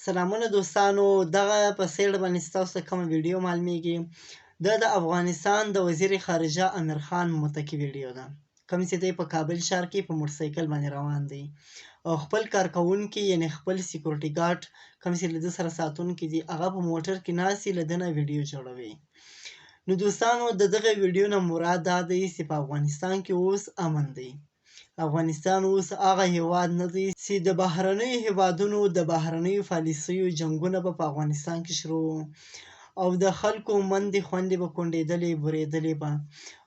سلامونه دوستانو، دغه په سیډ باندې ستاسو ته کومه ویډیو معلومیږي دا د افغانستان د وزیر خارجه امیر خان متکي ویډیو ده، کوم چې دی په کابل ښار کې په موټرسایکل باندې روان دی او خپل کارکوونکي یعنې خپل سیکورټي ګارډ کوم چې له ده سره ساتونکي دي هغه په موټر کې ناست دي، له ده نه ویډیو جوړوي. نو دوستانو د دغه ویډیو نه مراد دا دی چې په افغانستان کې اوس امن دی. افغانستان اوس هغه هیواد نه دی چې د بهرنیو هیوادونو د بهرنیو پالیسیو جنګونه به په افغانستان کې شروع او د خلکو مندې خوندې به کونډېدلې بورېدلې به.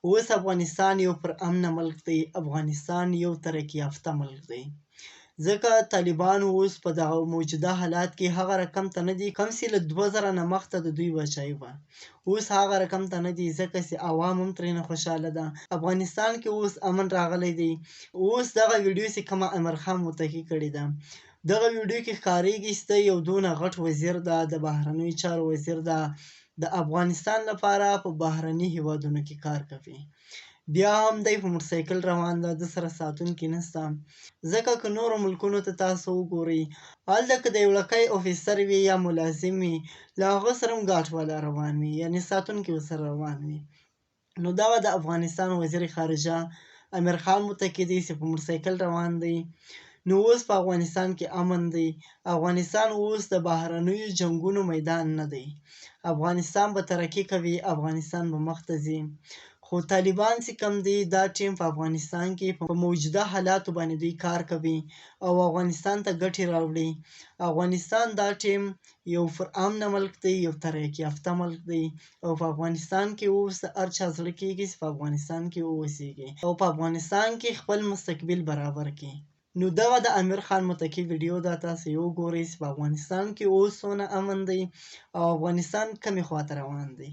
اوس افغانستان یو پر امنه ملک دی، افغانستان یو ترقي یافته ملک دی، ځکه طالبان اوس په دغه موجوده حالات کې هغه رقم ته نه دي کوم چې له 2000 نه مخته د دوی بچایي وه. اوس هغه رقم ته نه دي ځکه چې عوام هم ترېنه خوشحاله ده. افغانستان کې اوس امن راغلی دی. اوس دغه ویډیو چې کومه امیر خان متکي کړې ده، دغه ویډیو کې ښکارېږي چې یو دونه غټ وزیر ده، د بهرنیو چارو وزیر ده، د افغانستان لپاره په بهرني هیوادونو کې کار کوي. بیا هم دی په موټرسایکل روان ده، ده سره ساتونکي نشته، ځکه که نورو ملکونو ته تاسو وګورئ هلته که د یو لړکۍ افیسر وي یا ملازم وي له هغه سره هم ګارډ والا روان وي، یعنې ساتونکي ورسره روان وي. نو دغه د افغانستان وزیر خارجه امیر خان متکي دی چې په موټرسایکل روان دی. نو اوس په افغانستان کې امن دی. افغانستان اوس د بهرنیو جنګونو میدان نه دی. افغانستان به ترقي کوي، افغانستان به مخته ځي. خو طالبان چې کوم دی دا ټیم په افغانستان کې په موجوده حالاتو باندې دوی کار کوي او افغانستان ته ګټې راوړي. افغانستان دا ټیم یو پر امنه ملک دی، یو ترقي یافته ملک دی او په افغانستان کې اوس د هر چا زړه کېږي چې په افغانستان کې واوسېږي او په افغانستان کې خپل مستقبل برابر کړي. نو دغه د امیر خان متکي ویډیو ده، تاسو یې وګورئ چې په افغانستان کې اوس څونه امن دی او افغانستان کومې خواته روان دی.